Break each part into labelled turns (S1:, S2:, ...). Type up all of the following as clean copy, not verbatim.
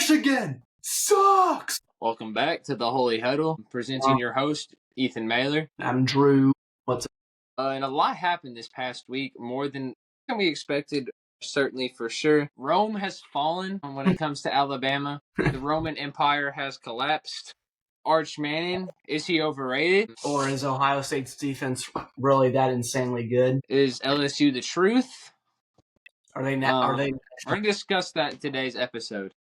S1: Michigan sucks.
S2: Welcome back to the Holy Huddle. Presenting your host, Ethan Mailer.
S1: I'm Drew. What's up?
S2: And a lot happened this past week, more than we expected, certainly for sure. Rome has fallen when it comes to Alabama. The Roman Empire has collapsed. Arch Manning, is he overrated?
S1: Or is Ohio State's defense really that insanely good?
S2: Is LSU the truth?
S1: Are they not?
S2: We're going to discuss that in today's episode.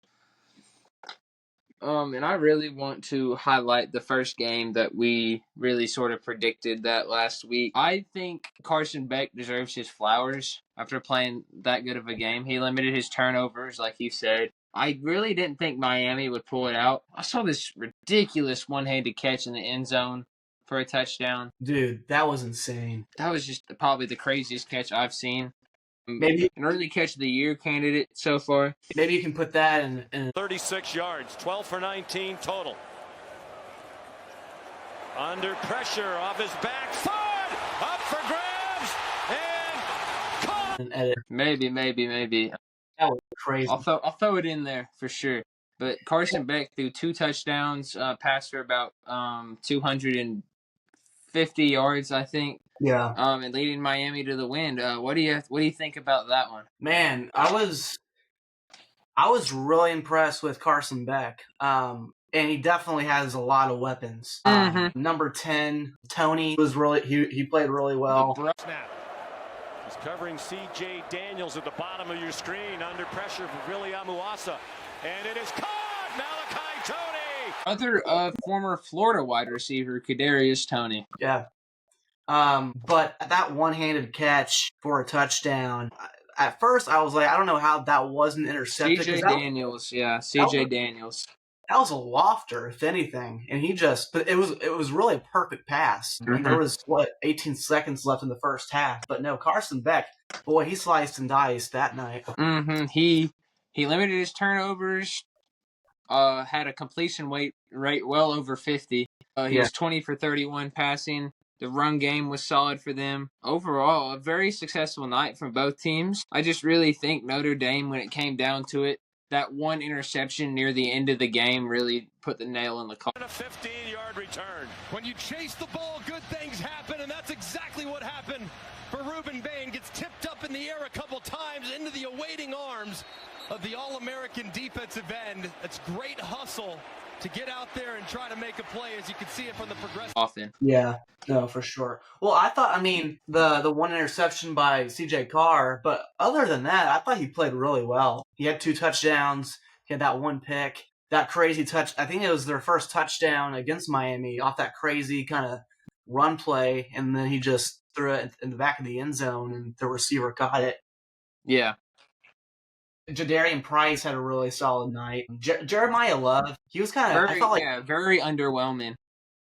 S2: And I really want to highlight the first game that we really sort of predicted that last week. I think Carson Beck deserves his flowers after playing that good of a game. He limited his turnovers, like you said. I really didn't think Miami would pull it out. I saw this ridiculous one-handed catch in the end zone for a touchdown.
S1: Dude, that was insane.
S2: That was just probably the craziest catch I've seen.
S1: Maybe
S2: an early catch of the year candidate so far.
S1: Maybe you can put that in
S3: 36 yards, 12 for 19 total. Under pressure, off his back foot, up for grabs, and caught.
S1: an edit.
S2: Maybe.
S1: That was crazy.
S2: I'll throw it in there for sure. But Carson Beck threw 2 touchdowns, passed for about 250 yards, I think.
S1: Yeah.
S2: And leading Miami to the win. What do you think about that one?
S1: Man, I was really impressed with Carson Beck. And he definitely has a lot of weapons. Number 10, Tony was he played really well.
S3: Snap. He's covering C.J. Daniels at the bottom of your screen under pressure for Willie Amuasa. And it is caught! Malachi Tony!
S2: Other former Florida wide receiver, Kadarius Toney.
S1: Yeah. But that one-handed catch for a touchdown, at first I was like, I don't know how that wasn't intercepted.
S2: C.J. Daniels.
S1: That was a lofter, if anything, and but it was really a perfect pass. I mean, there was 18 seconds left in the first half, but no, Carson Beck, boy, he sliced and diced that night.
S2: He limited his turnovers. Had a completion rate well over 50. He was 20 for 31 passing. The run game was solid for them. Overall, a very successful night from both teams. I just really think Notre Dame, when it came down to it, that one interception near the end of the game really put the nail in the coffin.
S3: A 15-yard return.
S4: When you chase the ball, good things happen, and that's exactly what happened for Ruben Bain. Gets tipped up in the air a couple times into the awaiting arms of the All-American defensive end. That's great hustle to get out there and try to make a play, as you can see it from the progression.
S2: Often.
S1: Yeah, no, for sure. Well, the one interception by C.J. Carr, but other than that, I thought he played really well. He had 2 touchdowns. He had that one pick. That crazy touch. I think it was their first touchdown against Miami off that crazy kind of run play, and then he just threw it in the back of the end zone, and the receiver caught it.
S2: Yeah.
S1: Jadarian Price had a really solid night. Jeremiah Love, he was kind of
S2: very underwhelming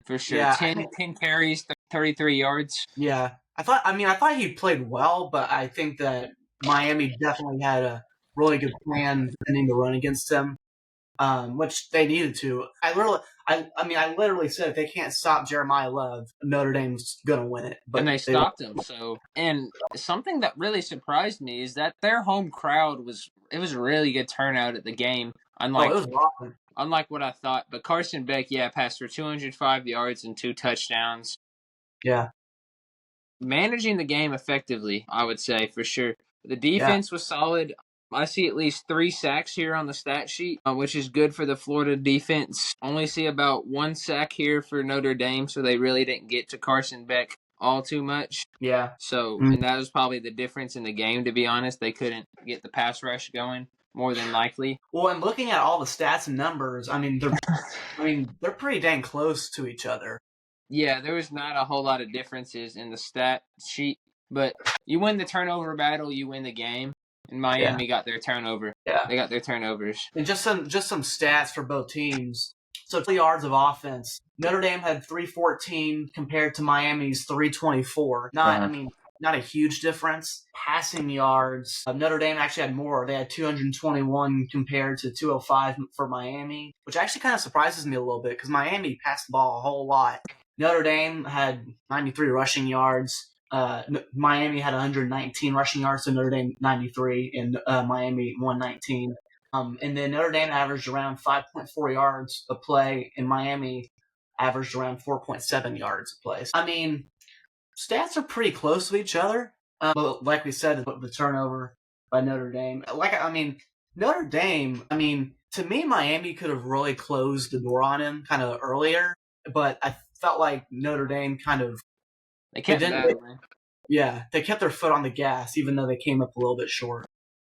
S2: for sure.
S1: Yeah,
S2: 10 carries, 33 yards.
S1: Yeah, I thought he played well, but I think that Miami definitely had a really good plan defending the run against him, which they needed to. I literally said if they can't stop Jeremiah Love, Notre Dame's gonna win it. But
S2: and they stopped him. So, and something that really surprised me is that their home crowd was a really good turnout at the game. Unlike
S1: it was rocking.
S2: Unlike what I thought. But Carson Beck, passed for 205 yards and 2 touchdowns.
S1: Yeah.
S2: Managing the game effectively, I would say, for sure. The defense was solid. I see at least 3 sacks here on the stat sheet, which is good for the Florida defense. Only see about 1 sack here for Notre Dame, so they really didn't get to Carson Beck all too much.
S1: Yeah.
S2: So, and that was probably the difference in the game, to be honest. They couldn't get the pass rush going, more than likely.
S1: Well, and looking at all the stats and numbers, they're pretty dang close to each other.
S2: Yeah, there was not a whole lot of differences in the stat sheet, but you win the turnover battle, you win the game. And Miami got their turnover. Yeah. They got their turnovers.
S1: And just some stats for both teams. So 3 yards of offense. Notre Dame had 314 compared to Miami's 324. Not a huge difference. Passing yards. Notre Dame actually had more. They had 221 compared to 205 for Miami, which actually kind of surprises me a little bit because Miami passed the ball a whole lot. Notre Dame had 93 rushing yards. Miami had 119 rushing yards, so Notre Dame 93, and Miami 119. And then Notre Dame averaged around 5.4 yards a play, and Miami averaged around 4.7 yards a play. I mean, stats are pretty close to each other. But like we said, the turnover by Notre Dame. Notre Dame, to me, Miami could have really closed the door on him kind of earlier, but I felt like Notre Dame
S2: They kept battling.
S1: Yeah, they kept their foot on the gas, even though they came up a little bit short.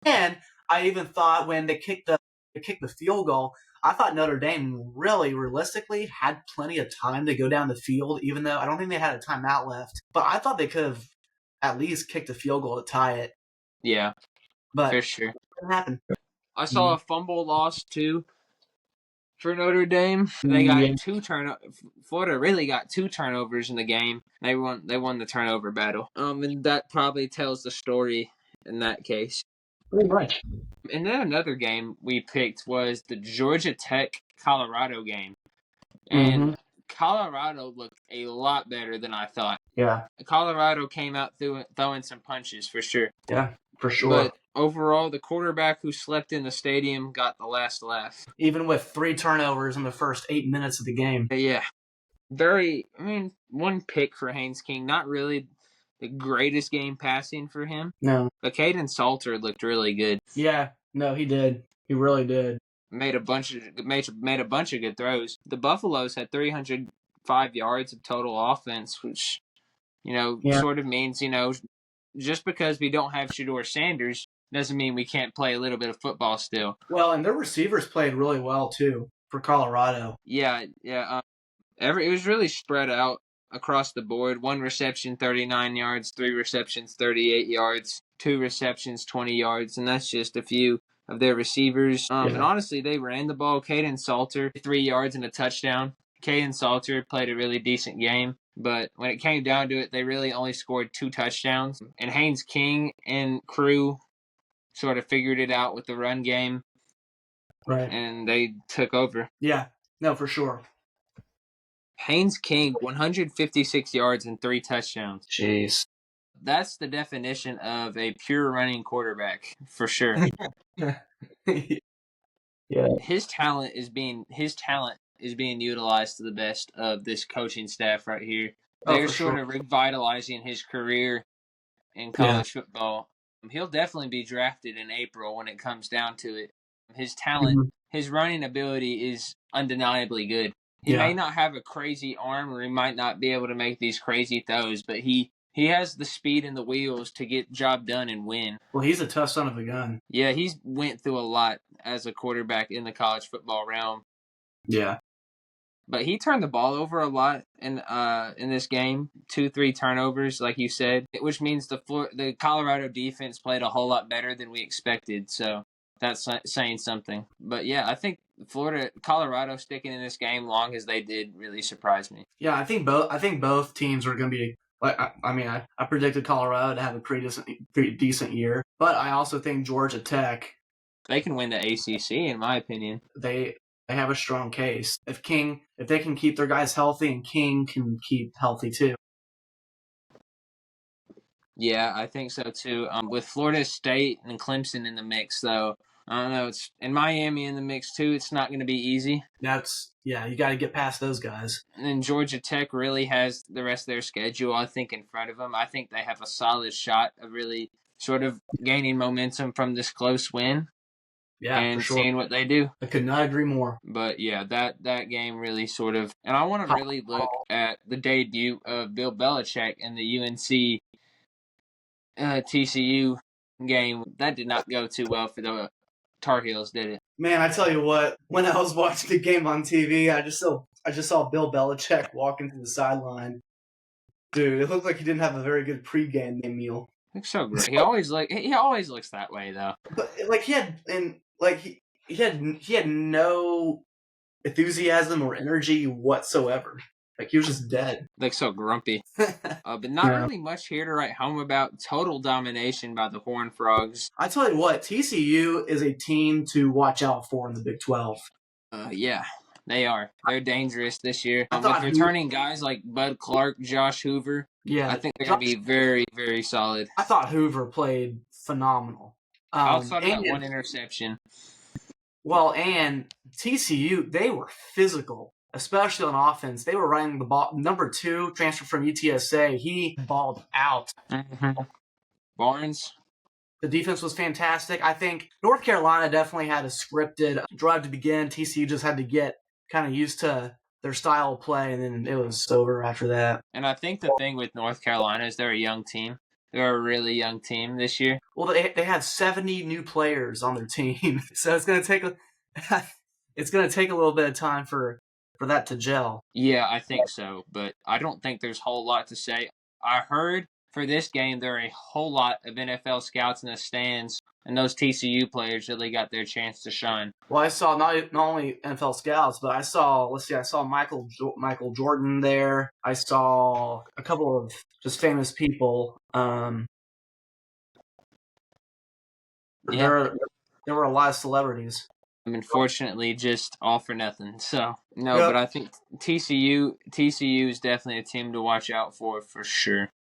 S1: And I even thought when they kicked the field goal, I thought Notre Dame really realistically had plenty of time to go down the field, even though I don't think they had a timeout left. But I thought they could have at least kicked a field goal to tie it.
S2: Yeah,
S1: but
S2: for sure.
S1: It didn't happen.
S2: I saw a fumble loss too for Notre Dame. They got two turnovers. Florida really got 2 turnovers in the game. They won the turnover battle. And that probably tells the story in that case.
S1: Pretty much.
S2: And then another game we picked was the Georgia Tech Colorado game. And Colorado looked a lot better than I thought.
S1: Yeah.
S2: Colorado came out throwing some punches for sure.
S1: Yeah, for sure.
S2: But overall, the quarterback who slept in the stadium got the last laugh.
S1: Even with 3 turnovers in the first 8 minutes of the game.
S2: Yeah. One pick for Haynes King. Not really the greatest game passing for him.
S1: No.
S2: But Caden Salter looked really good.
S1: Yeah. No, he did. He really did.
S2: Made a bunch of good throws. The Buffaloes had 305 yards of total offense, which, sort of means, just because we don't have Shedeur Sanders doesn't mean we can't play a little bit of football still.
S1: Well, and their receivers played really well too for Colorado.
S2: Yeah. It was really spread out across the board. 1 reception, 39 yards. 3 receptions, 38 yards. 2 receptions, 20 yards, and that's just a few of their receivers. And honestly, they ran the ball. Caden Salter, 3 yards and a touchdown. Caden Salter played a really decent game, but when it came down to it, they really only scored 2 touchdowns. And Haynes King and crew sort of figured it out with the run game.
S1: Right.
S2: And they took over.
S1: Yeah. No, for sure.
S2: Haynes King, 156 yards and 3 touchdowns.
S1: Jeez.
S2: That's the definition of a pure running quarterback, for sure.
S1: Yeah.
S2: His talent is being utilized to the best of this coaching staff right here. They're sort of revitalizing his career in college football. He'll definitely be drafted in April when it comes down to it. His talent, his running ability is undeniably good. He may not have a crazy arm, or he might not be able to make these crazy throws, but he has the speed and the wheels to get the job done and win.
S1: Well, he's a tough son of a gun.
S2: Yeah, he's went through a lot as a quarterback in the college football realm.
S1: Yeah.
S2: But he turned the ball over a lot in this game. 2-3 turnovers, like you said, which means the Colorado defense played a whole lot better than we expected. So that's saying something. But yeah, I think Colorado sticking in this game long as they did really surprised me.
S1: Yeah, I think both teams were going to be. I predicted Colorado to have a pretty decent year, but I also think Georgia Tech,
S2: they can win the ACC, in my opinion.
S1: They have a strong case. If they can keep their guys healthy, and King can keep healthy too.
S2: Yeah, I think so too. With Florida State and Clemson in the mix, though, I don't know. And Miami in the mix too. It's not going to be easy.
S1: You got to get past those guys.
S2: And then Georgia Tech really has the rest of their schedule, I think, in front of them. I think they have a solid shot of really sort of gaining momentum from this close win.
S1: Yeah,
S2: and
S1: for sure.
S2: Seeing what they do.
S1: I could not agree more.
S2: But yeah, that game really sort of, and I want to really look at the debut of Bill Belichick in the UNC TCU game. That did not go too well for the Tar Heels, did it?
S1: Man, I tell you what, when I was watching the game on TV, I just saw Bill Belichick walking to the sideline. Dude, it looked like he didn't have a very good pregame meal.
S2: Looks so great. He always looks that way though.
S1: But he had no enthusiasm or energy whatsoever. Like, he was just dead.
S2: Like, so grumpy. But not really much here to write home about. Total domination by the Horned Frogs.
S1: I tell you what, TCU is a team to watch out for in the Big 12.
S2: Yeah, they are. They're dangerous this year. With returning guys like Bud Clark, Josh Hoover, I think they're going to be very, very solid.
S1: I thought Hoover played phenomenal.
S2: Outside of that one interception.
S1: Well, and TCU, they were physical, especially on offense. They were running the ball. Number 2, transfer from UTSA, he balled out.
S2: Mm-hmm. Barnes.
S1: The defense was fantastic. I think North Carolina definitely had a scripted drive to begin. TCU just had to get kind of used to their style of play, and then it was over after that.
S2: And I think the thing with North Carolina is they're a young team. They're a really young team this year.
S1: Well, they had 70 new players on their team, so it's going to take a little bit of time for that to gel.
S2: Yeah, I think so, but I don't think there's a whole lot to say. I heard for this game there are a whole lot of NFL scouts in the stands, and those TCU players really got their chance to shine.
S1: Well, I saw not only NFL scouts, but I saw Michael Jordan there. I saw a couple of just famous people. There were a lot of celebrities.
S2: Unfortunately, just all for nothing. So no, But I think TCU is definitely a team to watch out for sure.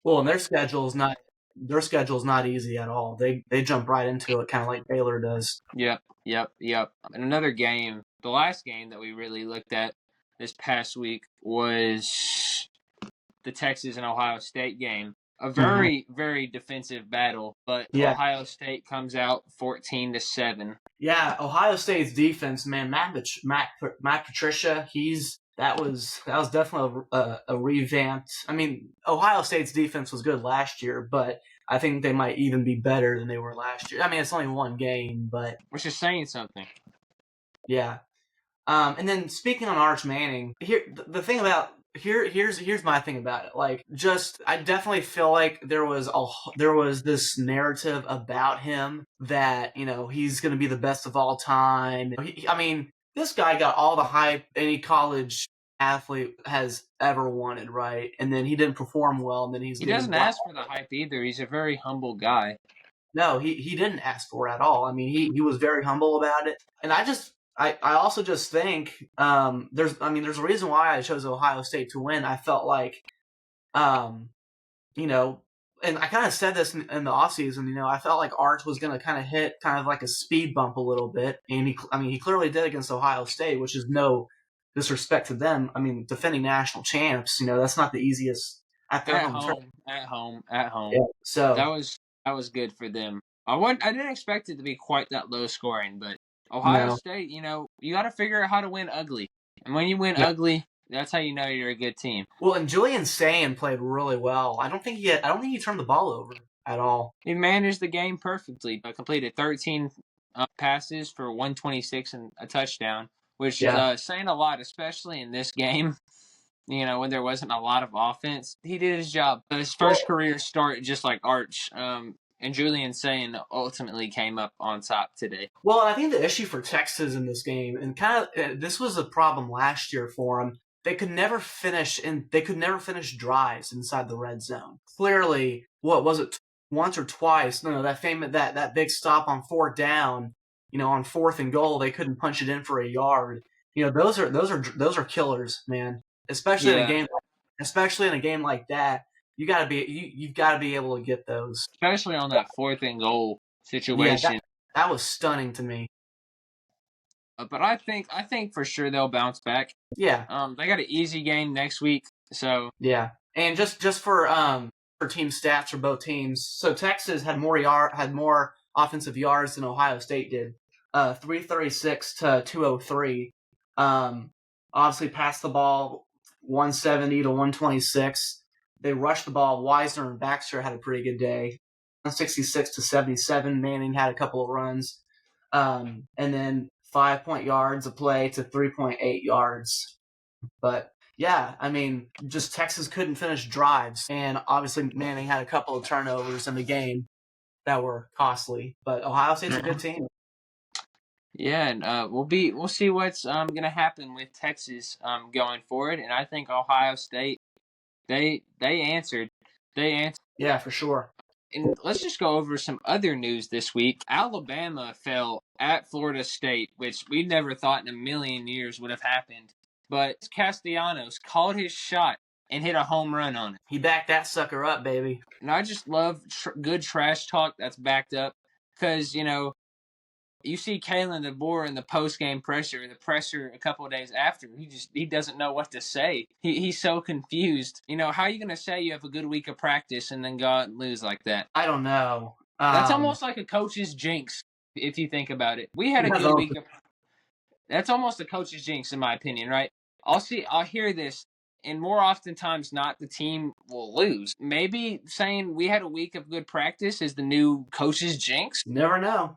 S1: Well, and their schedule's not easy at all. They jump right into it, kind of like Baylor does.
S2: Yep. And another game, the last game that we really looked at this past week was the Texas and Ohio State game. A very, very defensive battle, but Ohio State comes out 14-7.
S1: Yeah, Ohio State's defense, man. Matt Patricia, that was definitely a revamped. I mean, Ohio State's defense was good last year, but I think they might even be better than they were last year. I mean, it's only one game, but
S2: which is saying something.
S1: Yeah. And then speaking on Arch Manning, the thing about here's my thing about it. Like, I definitely feel like there was this narrative about him that, he's going to be the best of all time. This guy got all the hype any college athlete has ever wanted, right? And then he didn't perform well, and then he
S2: doesn't ask for the hype either. He's a very humble guy.
S1: No, he didn't ask for it at all. I mean, he was very humble about it. And I also just think there's a reason why I chose Ohio State to win. I felt like, and I kind of said this in the offseason, I felt like Arch was going to kind of hit kind of like a speed bump a little bit. And he clearly did against Ohio State, which is no disrespect to them. I mean, defending national champs, that's not the easiest
S2: at home.
S1: Yeah, so
S2: that was good for them. I didn't expect it to be quite that low scoring, but Ohio State, you got to figure out how to win ugly. And when you win ugly, that's how you know you're a good team.
S1: Well, and Julian Sayin played really well. I don't think he turned the ball over at all.
S2: He managed the game perfectly, but completed 13 passes for 126 and a touchdown, which is saying a lot, especially in this game. When there wasn't a lot of offense, he did his job. His first career start, just like Arch. And Julian Sayin ultimately came up on top today.
S1: Well, I think the issue for Texas in this game, and kind of this was a problem last year for them, they could never finish drives inside the red zone. Clearly, what was it, once or twice? No, that big stop on 4th down, on 4th and goal, they couldn't punch it in for a yard. Those are killers, man. Especially in a game like that. You've got to be able to get those,
S2: especially on that 4th and goal situation.
S1: Yeah, that was stunning to me.
S2: But I think for sure they'll bounce back.
S1: Yeah.
S2: They got an easy game next week, so
S1: yeah. And just for team stats for both teams, so Texas had more offensive yards than Ohio State did, 336 to 203. Obviously passed the ball 170 to 126. They rushed the ball. Wisner and Baxter had a pretty good day. 166 to 77. Manning had a couple of runs. And then 5 yards a play to 3.8 yards. But, yeah, just Texas couldn't finish drives. And obviously Manning had a couple of turnovers in the game that were costly. But Ohio State's a good team.
S2: Yeah, and we'll see what's going to happen with Texas going forward. And I think Ohio State, They answered.
S1: Yeah, for sure.
S2: And let's just go over some other news this week. Alabama fell at Florida State, which we never thought in a million years would have happened. But Castellanos called his shot and hit a home run on it.
S1: He backed that sucker up, baby.
S2: And I just love good trash talk that's backed up because, you see Kalen DeBoer in the post-game pressure, the pressure a couple of days after, he doesn't know what to say. He's so confused. How are you going to say you have a good week of practice and then go out and lose like that?
S1: I don't know.
S2: That's almost like a coach's jinx, if you think about it. We had a good week of That's almost a coach's jinx, in my opinion, right? I'll hear this, and more oftentimes not, the team will lose. Maybe saying we had a week of good practice is the new coach's jinx.
S1: You never know.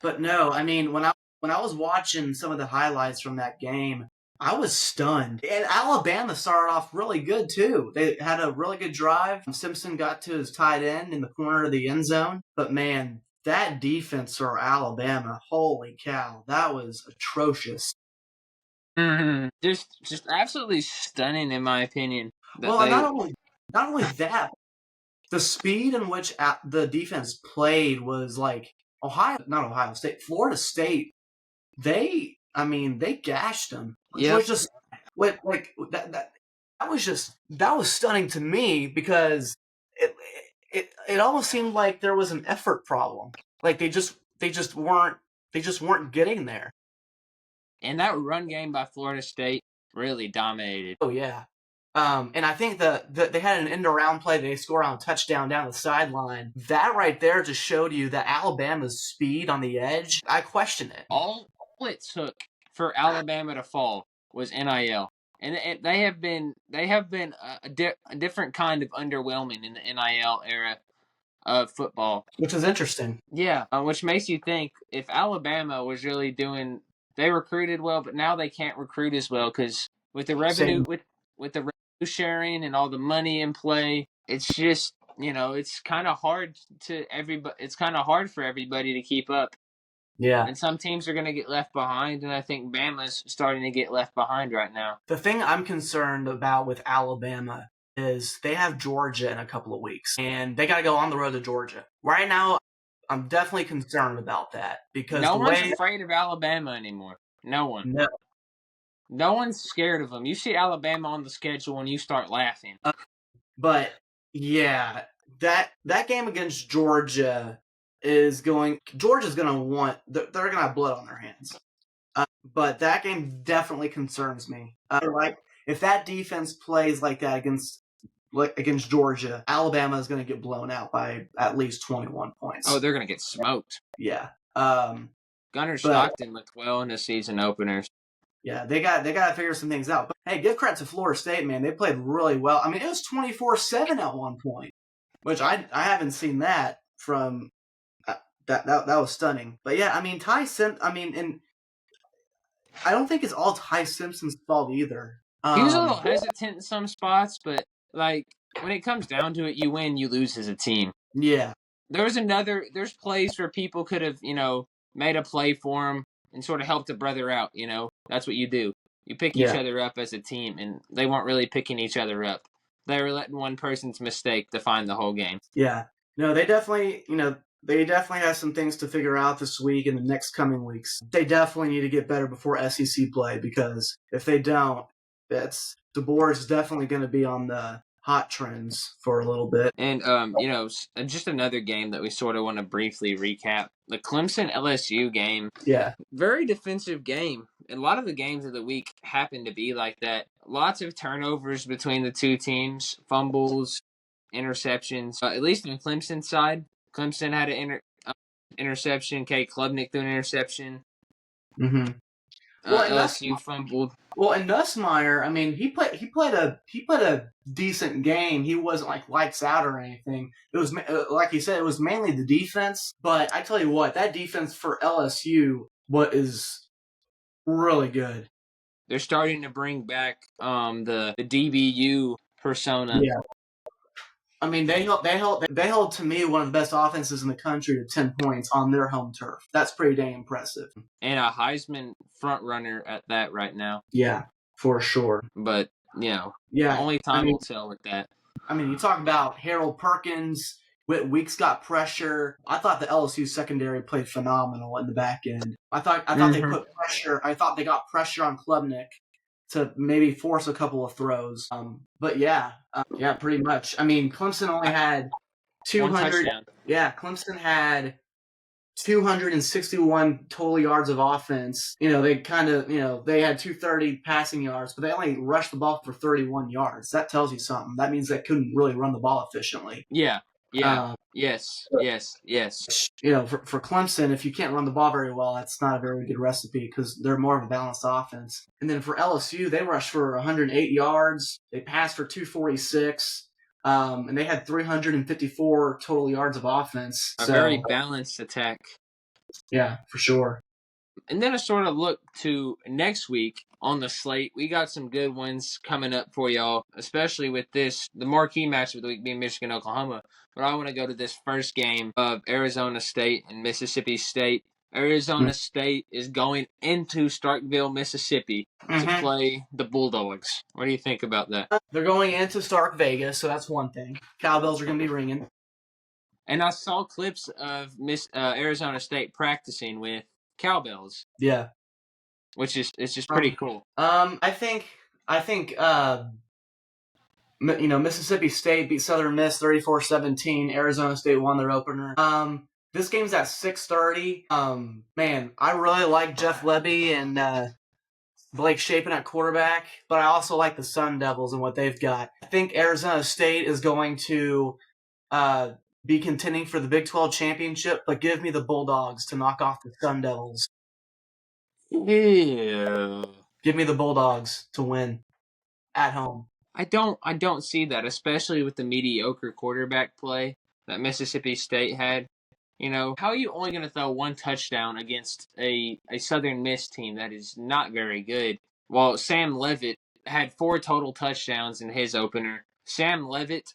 S1: But no, I mean, when I was watching some of the highlights from that game, I was stunned. And Alabama started off really good, too. They had a really good drive. Simpson got to his tight end in the corner of the end zone. But, man, that defense for Alabama, holy cow, that was atrocious.
S2: Mm-hmm. Just absolutely stunning, in my opinion.
S1: Not only that, the speed in which the defense played was like Florida State. They gashed them.
S2: Yeah,
S1: Was just that was stunning to me, because it almost seemed like there was an effort problem. Like they just weren't getting there.
S2: And that run game by Florida State really dominated.
S1: Oh yeah. And I think they had an end around play. They scored on a touchdown down the sideline. That right there just showed you that Alabama's speed on the edge. I question it.
S2: All it took for Alabama to fall was NIL, and they have been a different kind of underwhelming in the NIL era of football,
S1: which is interesting.
S2: Yeah, which makes you think if Alabama was really doing, they recruited well, but now they can't recruit as well because with the revenue with the revenue sharing and all the money in play, it's just it's kind of hard It's kind of hard for everybody to keep up.
S1: Yeah.
S2: And some teams are going to get left behind, and I think Bama's starting to get left behind right now.
S1: The thing I'm concerned about with Alabama is they have Georgia in a couple of weeks, and they got to go on the road to Georgia. Right now, I'm definitely concerned about that because
S2: no one's afraid of Alabama anymore. No one. No one's scared of them. You see Alabama on the schedule and you start laughing.
S1: But yeah, that game against Georgia's going to want, they're going to have blood on their hands. But that game definitely concerns me. If that defense plays like that against Georgia, Alabama is going to get blown out by at least 21 points.
S2: Oh, they're going to get smoked.
S1: Yeah.
S2: Gunnar Stockton looked well in the season openers.
S1: Yeah, they got to figure some things out. But hey, give credit to Florida State, man. They played really well. I mean, it was 24-7 at one point, which I haven't seen that from. That was stunning. But yeah, I mean, and I don't think it's all Ty Simpson's fault either.
S2: He was a little hesitant in some spots, but when it comes down to it, you win, you lose as a team.
S1: Yeah.
S2: There's plays where people could have, made a play for him and sort of helped a brother out, That's what you do. You pick each other up as a team, and they weren't really picking each other up. They were letting one person's mistake define the whole game.
S1: Yeah. No, they definitely have some things to figure out this week and the next coming weeks. They definitely need to get better before SEC play, because if they don't, DeBoer is definitely going to be on the hot trends for a little bit.
S2: And, just another game that we sort of want to briefly recap. The Clemson-LSU game.
S1: Yeah.
S2: Very defensive game. A lot of the games of the week happen to be like that. Lots of turnovers between the two teams. Fumbles, interceptions. At least on Clemson's side. Clemson had an interception. Kay Klubnik threw an interception.
S1: Mm-hmm.
S2: LSU fumbled.
S1: Well, and Nussmeier, I mean, he played a decent game. He wasn't like lights out or anything. It was like he said, it was mainly the defense. But I tell you what, that defense for LSU is really good.
S2: They're starting to bring back the DBU persona.
S1: Yeah. I mean, they held to me one of the best offenses in the country to 10 points on their home turf. That's pretty dang impressive.
S2: And a Heisman front runner at that right now.
S1: Yeah, for sure.
S2: But, only time will tell with that.
S1: I mean, you talk about Harold Perkins, Weeks got pressure. I thought the LSU secondary played phenomenal in the back end. I thought they put pressure. I thought they got pressure on Klubnik to maybe force a couple of throws. But yeah, pretty much. I mean, Clemson only had 200. Yeah, Clemson had 261 total yards of offense. They they had 230 passing yards, but they only rushed the ball for 31 yards. That tells you something. That means they couldn't really run the ball efficiently.
S2: Yeah. Yes.
S1: For Clemson, if you can't run the ball very well, that's not a very good recipe because they're more of a balanced offense. And then for LSU, they rushed for 108 yards. They passed for 246. And they had 354 total yards of offense.
S2: A very balanced attack.
S1: Yeah, for sure.
S2: And then a sort of look to next week on the slate. We got some good ones coming up for y'all, especially with the marquee match of the week being Michigan-Oklahoma. But I want to go to this first game of Arizona State and Mississippi State. Arizona State is going into Starkville, Mississippi to play the Bulldogs. What do you think about that?
S1: They're going into Stark Vegas, so that's one thing. Cowbells are going to be ringing.
S2: And I saw clips of Arizona State practicing with cowbells.
S1: Yeah.
S2: Which is just pretty cool.
S1: I think Mississippi State beat Southern Miss 34-17. Arizona State won their opener. This game's at 6:30. Man, I really like Jeff Lebby and Blake Shapen at quarterback, but I also like the Sun Devils and what they've got. I think Arizona State is going to be contending for the Big 12 championship, but give me the Bulldogs to knock off the Sun Devils.
S2: Yeah.
S1: Give me the Bulldogs to win at home.
S2: I don't see that, especially with the mediocre quarterback play that Mississippi State had. How are you only going to throw one touchdown against a Southern Miss team that is not very good? Well, Sam Leavitt had 4 total touchdowns in his opener. Sam Leavitt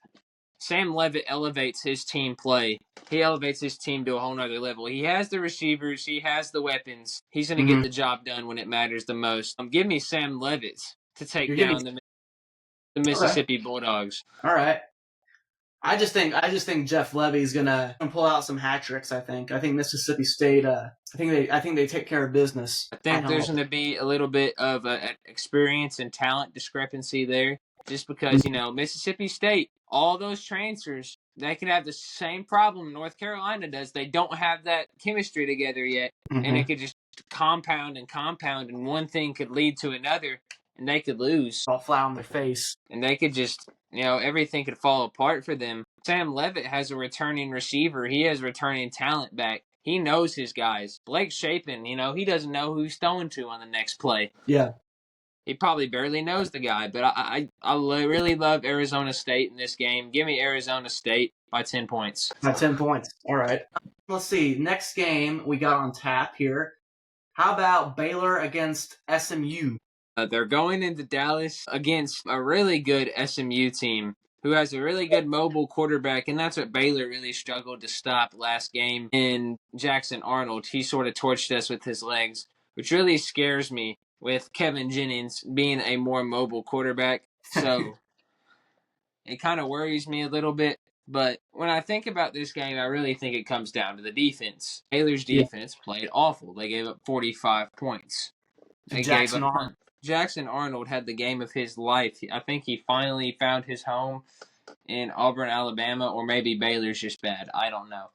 S2: elevates his team play. He elevates his team to a whole nother level. He has the receivers. He has the weapons. He's going to get the job done when it matters the most. Give me Sam Leavitt to take down the Mississippi Bulldogs.
S1: All right. I just think Jeff Levy's gonna pull out some hat tricks. I think Mississippi State. I think they take care of business.
S2: I think there's going to be a little bit of an experience and talent discrepancy there, just because Mississippi State, all those transfers, they could have the same problem North Carolina does. They don't have that chemistry together yet, and it could just compound, and one thing could lead to another, and they could lose.
S1: All flat on their face.
S2: And they could just, everything could fall apart for them. Sam Leavitt has a returning receiver. He has returning talent back. He knows his guys. Blake Shapen, he doesn't know who he's throwing to on the next play.
S1: Yeah.
S2: He probably barely knows the guy, but I really love Arizona State in this game. Give me Arizona State by 10 points.
S1: By 10 points. All right. Let's see. Next game we got on tap here. How about Baylor against SMU?
S2: They're going into Dallas against a really good SMU team who has a really good mobile quarterback, and that's what Baylor really struggled to stop last game in Jackson Arnold. He sort of torched us with his legs, which really scares me with Kevin Jennings being a more mobile quarterback. So it kind of worries me a little bit. But when I think about this game, I really think it comes down to the defense. Baylor's defense played awful. They gave up 45 points. Jackson Arnold had the game of his life. I think he finally found his home in Auburn, Alabama, or maybe Baylor's just bad. I don't know.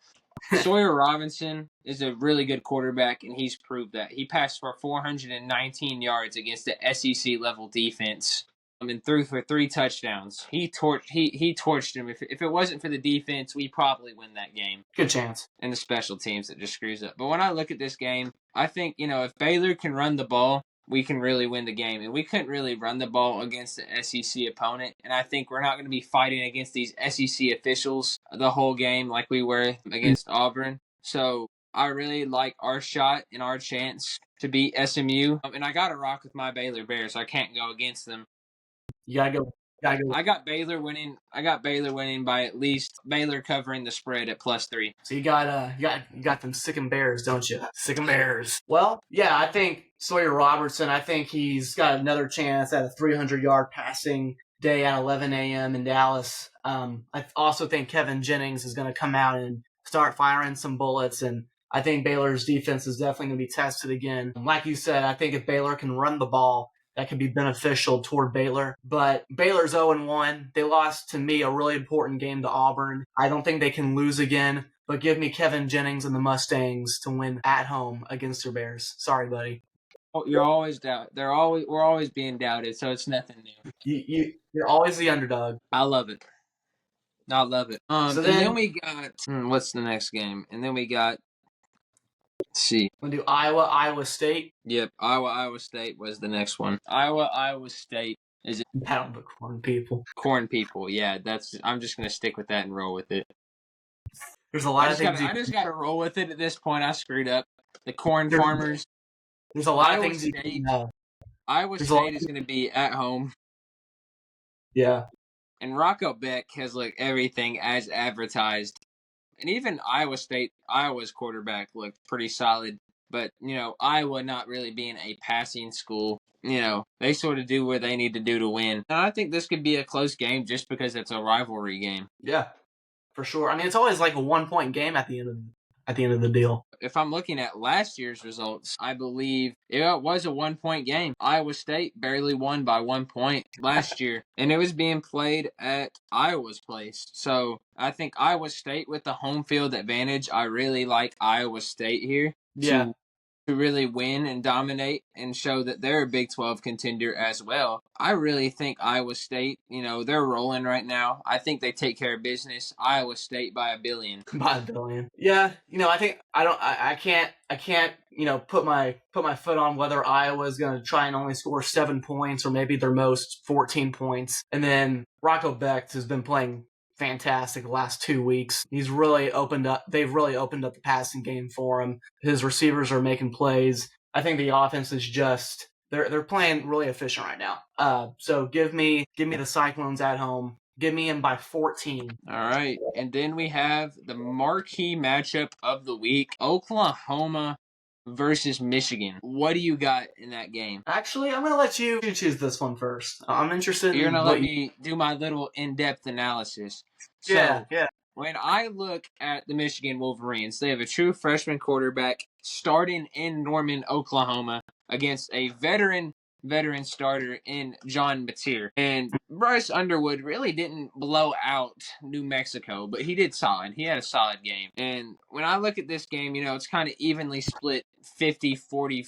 S2: Sawyer Robinson is a really good quarterback, and he's proved that. He passed for 419 yards against the SEC-level defense and threw for 3 touchdowns. He torched him. If it wasn't for the defense, we probably win that game.
S1: Good chance.
S2: And the special teams that just screws up. But when I look at this game, I think, if Baylor can run the ball, we can really win the game. And we couldn't really run the ball against the SEC opponent. And I think we're not going to be fighting against these SEC officials the whole game like we were against Auburn. So I really like our shot and our chance to beat SMU. And I got to rock with my Baylor Bears. I can't go against them.
S1: You gotta go.
S2: I got Baylor winning. By at least Baylor covering the spread at +3.
S1: So you got them sickin' Bears, don't you? Sickin' Bears. Well, yeah, I think Sawyer Robertson. I think he's got another chance at a 300-yard passing day at 11 a.m. in Dallas. I also think Kevin Jennings is going to come out and start firing some bullets, and I think Baylor's defense is definitely going to be tested again. Like you said, I think if Baylor can run the ball, that could be beneficial toward Baylor. But Baylor's 0-1. They lost, to me, a really important game to Auburn. I don't think they can lose again. but give me Kevin Jennings and the Mustangs to win at home against your Bears. Sorry, buddy.
S2: You're always doubt. We're always being doubted, so it's nothing new.
S1: You're always the underdog.
S2: I love it. I love it.
S1: So
S2: and then we got what's the next game? And then we got. Let's see.
S1: We'll do Iowa State.
S2: Yep, Iowa State was the next one. Iowa State is it?
S1: Battle of the Corn People.
S2: Corn People, yeah. I'm just gonna stick with that and roll with it.
S1: There's a lot of things.
S2: I just gotta roll with it at this point. I screwed up. The corn farmers.
S1: There's a lot of things you can know.
S2: Iowa State is gonna be at home.
S1: Yeah.
S2: And Rocco Beck has looked everything as advertised. And even Iowa's quarterback looked pretty solid. But, Iowa not really being a passing school, they sort of do what they need to do to win. And I think this could be a close game just because it's a rivalry game.
S1: Yeah, for sure. I mean, it's always like a 1-point game at the end of the deal.
S2: If I'm looking at last year's results, I believe it was a 1-point game. Iowa State barely won by 1 point last year, and it was being played at Iowa's place. So I think Iowa State with the home field advantage, I really like Iowa State here to really win and dominate and show that they're a Big 12 contender as well. I really think Iowa State, they're rolling right now. I think they take care of business. Iowa State by $1 billion.
S1: By $1 billion. Yeah, I think I can't, put my foot on whether Iowa is going to try and only score 7 points or maybe their most 14 points. And then Rocco Becht has been playing fantastic the last 2 weeks. They've really opened up the passing game for him. His receivers are making plays. I think the offense is just they're playing really efficient right now. So give me the Cyclones at home. Give me them by 14.
S2: All right. And then we have the marquee matchup of the week, Oklahoma versus Michigan. What do you got in that game?
S1: Actually, I'm going to let you choose this one first. I'm interested
S2: You're going to let me do my little in-depth analysis. So,
S1: yeah.
S2: When I look at the Michigan Wolverines, they have a true freshman quarterback starting in Norman, Oklahoma against a veteran starter in John Mateer. And Bryce Underwood really didn't blow out New Mexico, but he did solid. He had a solid game. And when I look at this game, it's kind of evenly split 50-40.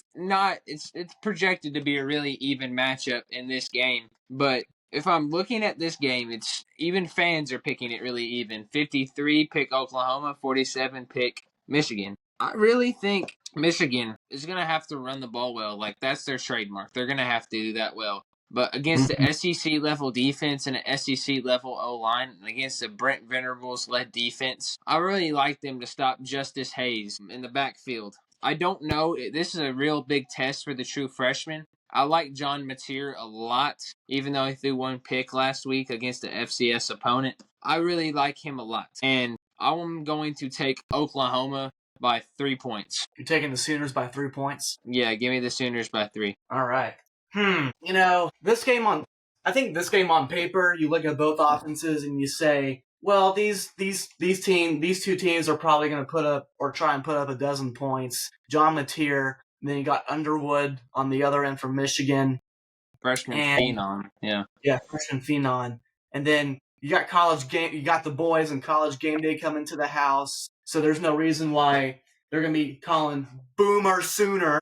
S2: It's projected to be a really even matchup in this game. But if I'm looking at this game, it's even fans are picking it really even. 53 pick Oklahoma, 47 pick Michigan. I really think Michigan is going to have to run the ball well. Like, that's their trademark. They're going to have to do that well. But against the SEC-level defense and an SEC-level O-line, and against the Brent Venables-led defense, I really like them to stop Justice Hayes in the backfield. I don't know. This is a real big test for the true freshman. I like John Mateer a lot, even though he threw 1 pick last week against the FCS opponent. I really like him a lot. And I'm going to take Oklahoma by 3 points.
S1: You're taking the Sooners by 3 points?
S2: Yeah, give me the Sooners by 3.
S1: All right. This game on paper, you look at both offenses and you say, well, these two teams are probably going to try and put up a dozen points. John Mateer, and then you got Underwood on the other end from Michigan.
S2: Freshman phenom, yeah.
S1: Yeah, freshman phenom. And then you got the boys and college game day coming to the house. So there's no reason why they're going to be calling Boomer Sooner.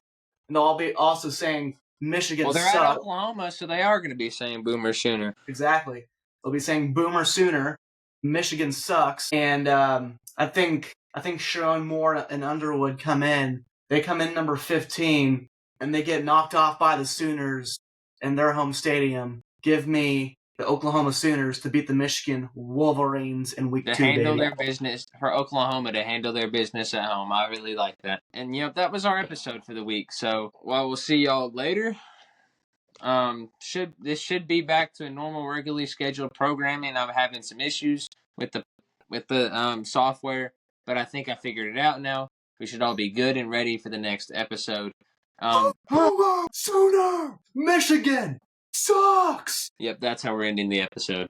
S1: And they'll all be also saying Michigan sucks.
S2: Well, they're at Oklahoma, so they are going to be saying Boomer Sooner.
S1: Exactly. They'll be saying Boomer Sooner. Michigan sucks. And I think Sharon Moore and Underwood come in. They come in number 15, and they get knocked off by the Sooners in their home stadium. Give me the Oklahoma Sooners to beat the Michigan Wolverines in week 2,
S2: to handle their business, for Oklahoma to handle their business at home. I really like that. And, that was our episode for the week. So, we'll see y'all later. This should be back to a normal, regularly scheduled programming. I'm having some issues with the software, but I think I figured it out now. We should all be good and ready for the next episode.
S1: Sooner! Michigan sucks!
S2: Yep, that's how we're ending the episode.